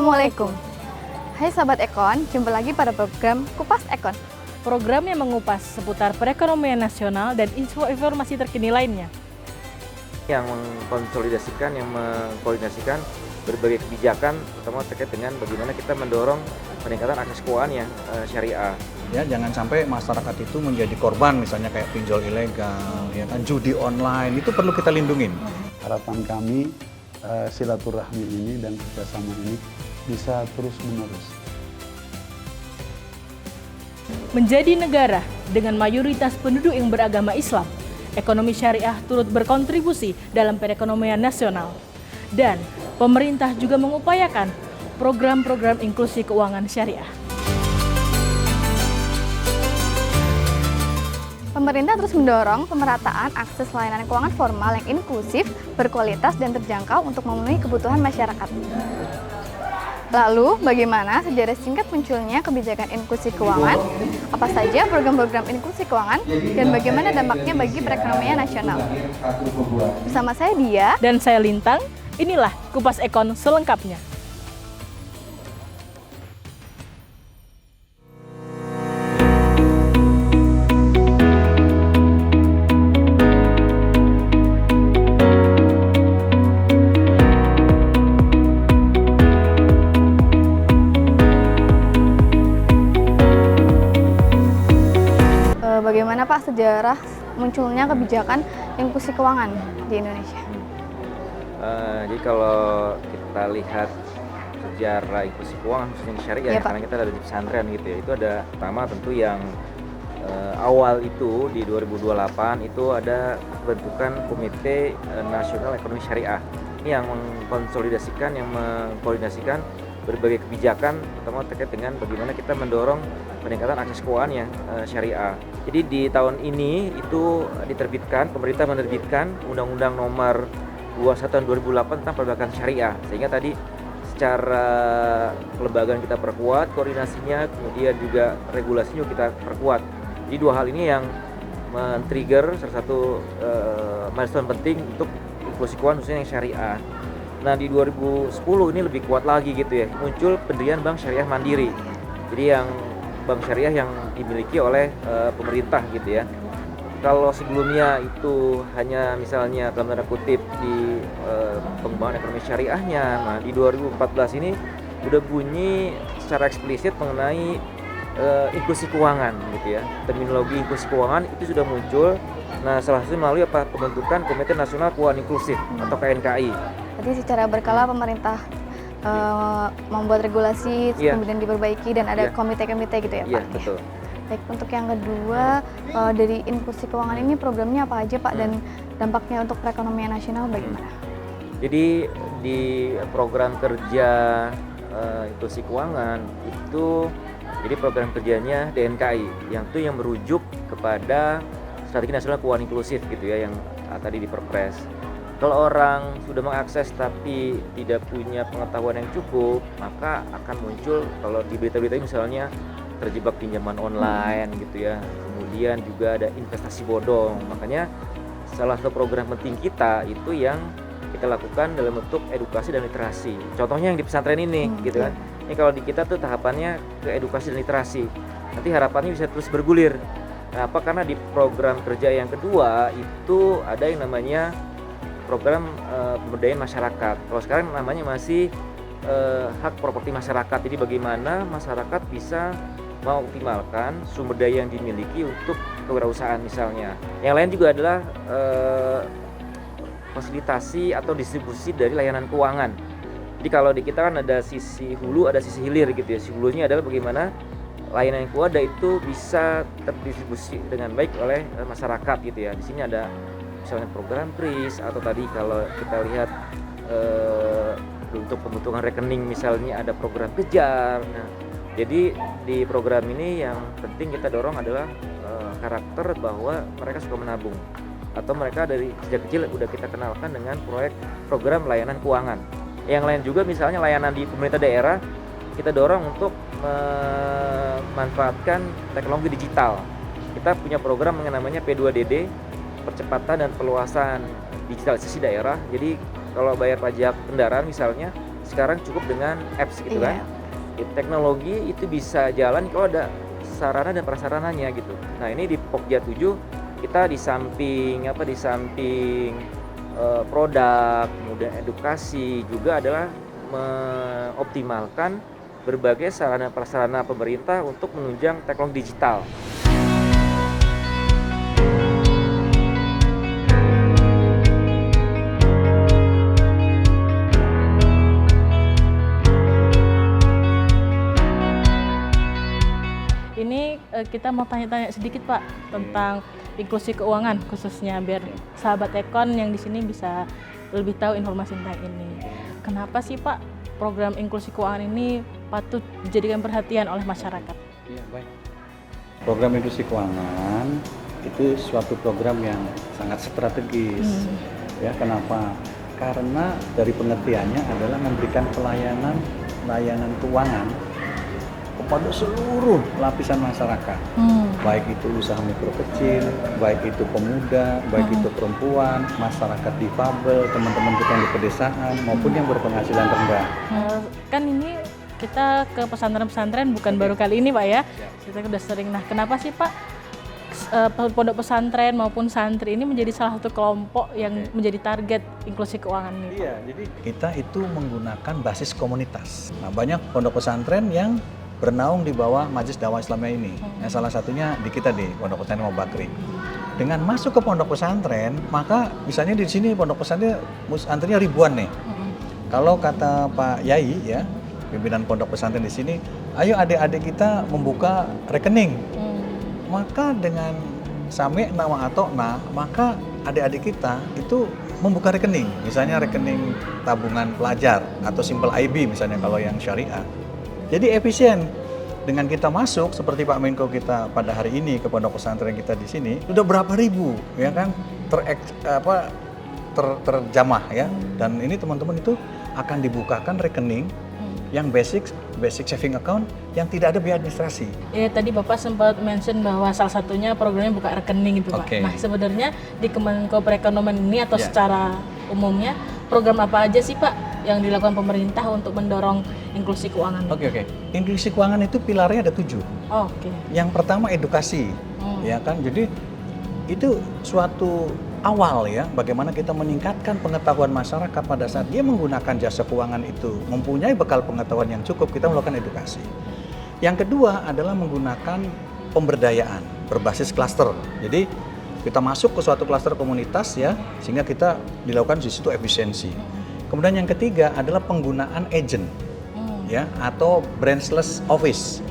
Assalamualaikum. Hai Sobat Ekon, jumpa lagi pada program Kupas Ekon. Program yang mengupas seputar perekonomian nasional dan informasi terkini lainnya. Yang mengkoordinasikan berbagai kebijakan, terutama terkait dengan bagaimana kita mendorong peningkatan akses keuangan yang syariah. Ya, jangan sampai masyarakat itu menjadi korban, misalnya kayak pinjol ilegal, ya kan, judi online, itu perlu kita lindungin. Harapan kami silaturahmi ini dan kerjasama ini bisa terus-menerus. Menjadi negara dengan mayoritas penduduk yang beragama Islam, ekonomi syariah turut berkontribusi dalam perekonomian nasional. Dan pemerintah juga mengupayakan program-program inklusi keuangan syariah. Pemerintah terus mendorong pemerataan akses layanan keuangan formal yang inklusif, berkualitas, dan terjangkau untuk memenuhi kebutuhan masyarakat. Lalu, bagaimana sejarah singkat munculnya kebijakan inklusi keuangan? Apa saja program-program inklusi keuangan? Dan bagaimana dampaknya bagi perekonomian nasional? Bersama saya Dia. Dan saya Lintang, inilah Kupas Ekon selengkapnya. Bagaimana Pak sejarah munculnya kebijakan inklusi keuangan di Indonesia? Jadi kalau kita lihat sejarah inklusi keuangan khususnya di syariah, Ya, Pak. karena kita ada di pesantren gitu ya, itu ada pertama tentu yang awal itu di 2028 itu ada bentukan Komite Nasional Ekonomi Syariah. Ini yang mengkoordinasikan berbagai kebijakan, terutama terkait dengan bagaimana kita mendorong peningkatan akses keuangan yang syariah. Jadi di tahun ini itu pemerintah menerbitkan Undang-Undang Nomor 21 Tahun 2008 tentang perbankan syariah, sehingga tadi secara kelembagaan kita perkuat, koordinasinya, kemudian juga regulasinya kita perkuat. Jadi dua hal ini yang men-trigger salah satu milestone penting untuk inklusi keuangan khususnya yang syariah. Nah di 2010 ini lebih kuat lagi gitu ya, muncul pendirian Bank Syariah Mandiri. Jadi yang bank syariah yang dimiliki oleh pemerintah gitu ya. Kalau sebelumnya itu hanya misalnya dalam tanda kutip di pengembangan ekonomi syariahnya, nah di 2014 ini udah bunyi secara eksplisit mengenai inklusi keuangan gitu ya. Terminologi inklusi keuangan itu sudah muncul. Nah salah satunya melalui pembentukan Komite Nasional Keuangan Inklusif atau KNKI. Jadi secara berkala pemerintah membuat regulasi, kemudian diperbaiki dan ada komite-komite gitu ya Pak? Iya, betul. Baik, untuk yang kedua, dari inklusi keuangan ini programnya apa aja Pak dan dampaknya untuk perekonomian nasional bagaimana? Jadi di program kerja inklusi keuangan itu, jadi program kerjanya DNKI yang merujuk kepada Strategi Nasional Keuangan Inklusif gitu ya, yang tadi di Perpres. Kalau orang sudah mengakses tapi tidak punya pengetahuan yang cukup, maka akan muncul kalau di berita-berita misalnya terjebak pinjaman online gitu ya. Kemudian juga ada investasi bodong. Makanya salah satu program penting kita itu yang kita lakukan dalam bentuk edukasi dan literasi. Contohnya yang di pesantren ini gitu kan. Ini kalau di kita tuh tahapannya ke edukasi dan literasi. Nanti harapannya bisa terus bergulir. Kenapa? Karena di program kerja yang kedua itu ada yang namanya program pemberdayaan masyarakat. Kalau sekarang namanya masih hak properti masyarakat. Jadi bagaimana masyarakat bisa mengoptimalkan sumber daya yang dimiliki untuk kewirausahaan misalnya. Yang lain juga adalah fasilitasi atau distribusi dari layanan keuangan. Jadi kalau di kita kan ada sisi hulu, ada sisi hilir gitu ya. Sisi hulunya adalah bagaimana layanan yang ada itu bisa terdistribusi dengan baik oleh masyarakat gitu ya. Di sini ada misalnya program KRIS atau tadi kalau kita lihat untuk pembentukan rekening misalnya ada program kejar. Nah, jadi di program ini yang penting kita dorong adalah karakter bahwa mereka suka menabung atau mereka dari sejak kecil udah kita kenalkan dengan program layanan keuangan. Yang lain juga misalnya layanan di pemerintah daerah kita dorong untuk memanfaatkan teknologi digital. Kita punya program yang namanya P2DD, percepatan dan perluasan digitalisasi daerah. Jadi kalau bayar pajak kendaraan misalnya sekarang cukup dengan apps gitu Iya. kan. Teknologi itu bisa jalan kalau ada sarana dan prasarananya gitu. Nah ini di Pokja 7 kita di samping produk, kemudian edukasi juga adalah mengoptimalkan berbagai sarana prasarana pemerintah untuk menunjang teknologi digital. Ini kita mau tanya-tanya sedikit Pak tentang inklusi keuangan khususnya biar sahabat Ekon yang di sini bisa lebih tahu informasi tentang ini. Kenapa sih Pak program inklusi keuangan ini patut dijadikan perhatian oleh masyarakat? Iya, baik. Program inklusi keuangan itu suatu program yang sangat strategis. Ya, kenapa? Karena dari pengertiannya adalah memberikan layanan keuangan kepada seluruh lapisan masyarakat, baik itu usaha mikro kecil, baik itu pemuda, baik itu perempuan, masyarakat difabel, teman-teman kita yang di pedesaan maupun yang berpenghasilan rendah. Kan ini kita ke pesantren-pesantren bukan baru kali ini Pak ya, kita udah sering. Nah kenapa sih Pak pondok pesantren maupun santri ini menjadi salah satu kelompok yang menjadi target inklusi keuangan ini? Iya, jadi kita itu menggunakan basis komunitas. Nah, banyak pondok pesantren yang bernaung di bawah Majelis Dakwah Islamiyah ini. Nah, salah satunya di kita di Pondok Pesantren Mubakri. Dengan masuk ke pondok pesantren, maka misalnya di sini pondok pesantren antrinya ribuan nih. Kalau kata Pak Yai ya, pimpinan pondok pesantren di sini, ayo adik-adik kita membuka rekening. Maka dengan sami'na wa ata'na, maka adik-adik kita itu membuka rekening. Misalnya rekening tabungan pelajar atau simple IB misalnya kalau yang syariah. Jadi efisien. Dengan kita masuk seperti Pak Menko kita pada hari ini ke pondok pesantren kita di sini sudah berapa ribu ya kan terjamah ya. Dan ini teman-teman itu akan dibukakan rekening yang basic saving account yang tidak ada biaya administrasi. Ya tadi Bapak sempat mention bahwa salah satunya programnya buka rekening itu Pak. Oke. Nah sebenarnya di Kemenko Perekonomian ini atau secara umumnya program apa aja sih Pak yang dilakukan pemerintah untuk mendorong inklusi keuangan? Oke. Inklusi keuangan itu pilarnya ada 7. Oke. Yang pertama edukasi, ya kan. Jadi itu suatu awal ya, bagaimana kita meningkatkan pengetahuan masyarakat pada saat dia menggunakan jasa keuangan itu, mempunyai bekal pengetahuan yang cukup, kita melakukan edukasi. Yang kedua adalah menggunakan pemberdayaan berbasis klaster. Jadi kita masuk ke suatu klaster komunitas ya, sehingga kita dilakukan di situ efisiensi. Kemudian yang ketiga adalah penggunaan agent ya atau branchless office.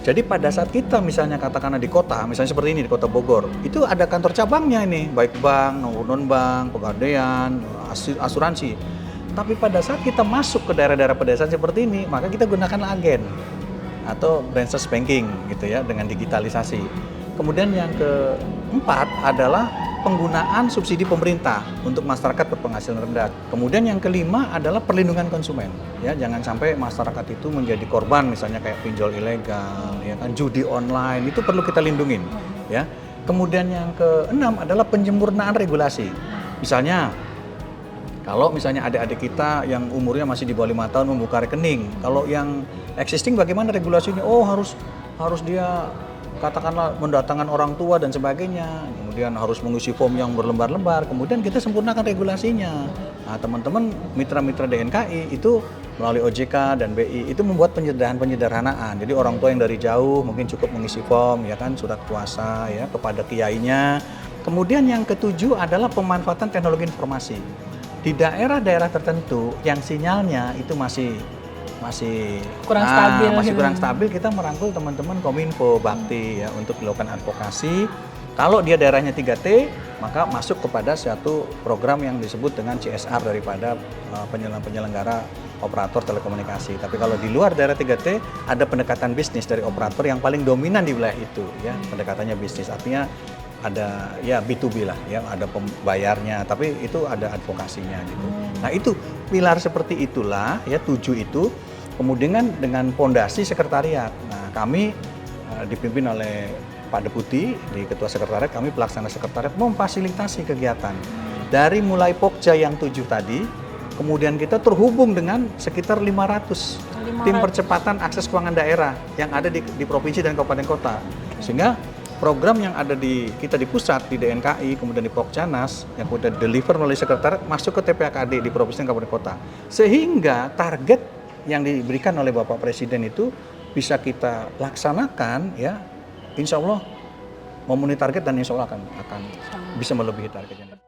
Jadi pada saat kita misalnya katakanlah di kota, misalnya seperti ini di Kota Bogor, itu ada kantor cabangnya ini, baik bank, non-bank, pegadaian, asuransi. Tapi pada saat kita masuk ke daerah-daerah pedesaan seperti ini, maka kita gunakan agen atau branchless banking gitu ya dengan digitalisasi. Kemudian yang keempat adalah penggunaan subsidi pemerintah untuk masyarakat berpenghasilan rendah. Kemudian yang kelima adalah perlindungan konsumen. Ya, jangan sampai masyarakat itu menjadi korban misalnya kayak pinjol ilegal, ya kan, judi online, itu perlu kita lindungin, ya. Kemudian yang keenam adalah penyempurnaan regulasi. Misalnya kalau misalnya adik-adik kita yang umurnya masih di bawah 5 tahun membuka rekening, kalau yang existing bagaimana regulasinya? Oh, harus dia katakanlah mendatangkan orang tua dan sebagainya, kemudian harus mengisi form yang berlembar-lembar, kemudian kita sempurnakan regulasinya. Nah, teman-teman mitra-mitra DNKI itu melalui OJK dan BI itu membuat penyederhanaan. Jadi orang tua yang dari jauh mungkin cukup mengisi form ya kan, surat kuasa ya kepada kiainya. Kemudian yang ketujuh adalah pemanfaatan teknologi informasi. Di daerah-daerah tertentu yang sinyalnya itu masih kurang stabil, kita merangkul teman-teman Kominfo Bakti ya untuk dilakukan advokasi. Kalau dia daerahnya 3T, maka masuk kepada suatu program yang disebut dengan CSR daripada penyelenggara operator telekomunikasi. Tapi kalau di luar daerah 3T, ada pendekatan bisnis dari operator yang paling dominan di wilayah itu ya, pendekatannya bisnis. Artinya ada ya B2B lah ya, ada pembayarnya, tapi itu ada advokasinya gitu. Nah, itu pilar seperti itulah ya, 7 itu. Kemudian dengan pondasi sekretariat. Nah, kami dipimpin oleh Pak Deputi di Ketua Sekretariat, kami pelaksana sekretariat memfasilitasi kegiatan. Dari mulai Pokja yang 7 tadi kemudian kita terhubung dengan sekitar 500 tim percepatan akses keuangan daerah yang ada di provinsi dan kabupaten kota. Sehingga program yang ada kita di pusat, di DNKI, kemudian di Pokjanas, yang kemudian deliver melalui sekretariat, masuk ke TPAKD di provinsi dan kabupaten kota. Sehingga target yang diberikan oleh Bapak Presiden itu bisa kita laksanakan, ya, insya Allah memenuhi target dan insya Allah akan bisa melebihi targetnya.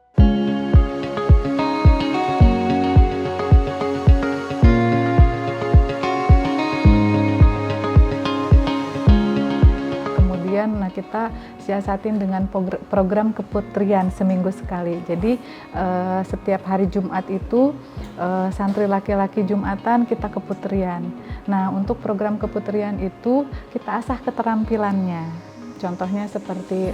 Nah, kita siasatin dengan program keputrian seminggu sekali. Jadi setiap hari Jumat itu santri laki-laki Jumatan kita keputrian. Nah, untuk program keputrian itu kita asah keterampilannya. Contohnya seperti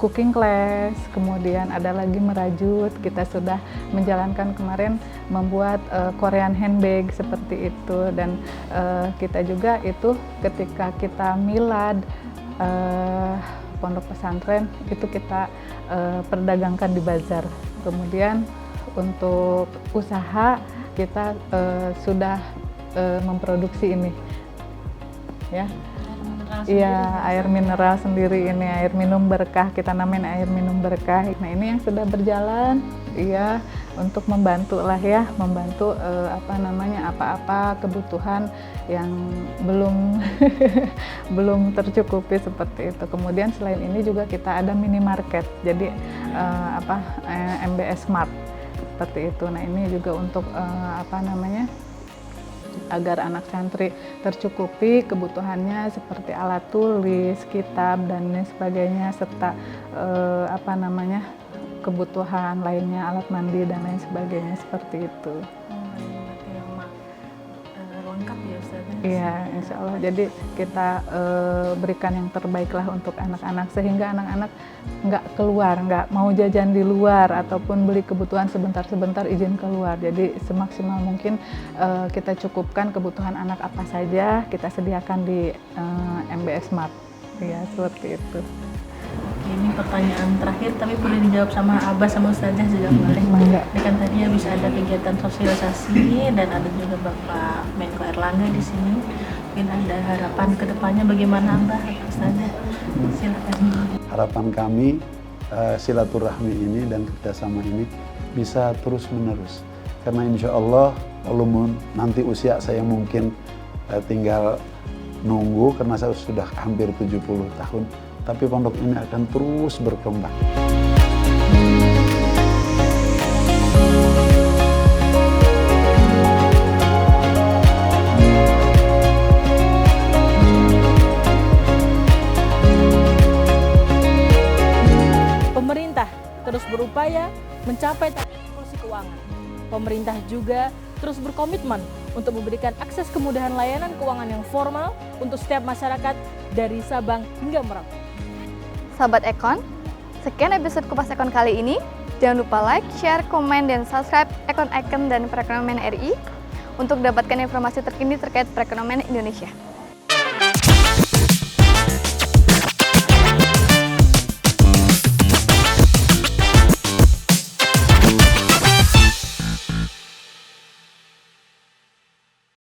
cooking class, kemudian ada lagi merajut. Kita sudah menjalankan kemarin membuat Korean handbag seperti itu, dan kita juga itu ketika kita milad pondok pesantren itu kita perdagangkan di bazar. Kemudian untuk usaha kita sudah memproduksi ini, ya. Iya, air mineral sendiri ini, air minum berkah, kita namain air minum berkah. Nah, ini yang sudah berjalan, iya, untuk membantu lah ya, membantu apa-apa kebutuhan yang belum tercukupi seperti itu. Kemudian selain ini juga kita ada minimarket, jadi MBS Smart seperti itu. Nah, ini juga untuk agar anak santri tercukupi kebutuhannya seperti alat tulis, kitab, dan lain sebagainya, serta kebutuhan lainnya, alat mandi dan lain sebagainya seperti itu. Lengkap ya Ustaz? Iya, insya Allah. Jadi kita berikan yang terbaik lah untuk anak-anak, sehingga anak-anak nggak keluar, nggak mau jajan di luar ataupun beli kebutuhan sebentar-sebentar izin keluar. Jadi semaksimal mungkin kita cukupkan kebutuhan anak apa saja kita sediakan di MBS Smart. Iya, seperti itu. Ini pertanyaan terakhir, tapi boleh dijawab sama Abah sama Ustazah juga boleh. Ini kan tadi habis ada kegiatan sosialisasi dan ada juga Bapak Menko Erlangga di sini. Mungkin ada harapan ke depannya bagaimana Abah atau Ustazah? Silakan. Harapan kami silaturahmi ini dan kerjasama ini bisa terus menerus. Karena insya Allah, walaupun nanti usia saya mungkin tinggal nunggu karena saya sudah hampir 70 tahun, tapi pondok ini akan terus berkembang. Pemerintah terus berupaya mencapai target inklusi keuangan. Pemerintah juga terus berkomitmen untuk memberikan akses kemudahan layanan keuangan yang formal untuk setiap masyarakat dari Sabang hingga Merauke. Sahabat Ekon, sekian episode Kupas Ekon kali ini. Jangan lupa like, share, komen, dan subscribe Ekon dan perekonomian RI untuk dapatkan informasi terkini terkait perekonomian Indonesia.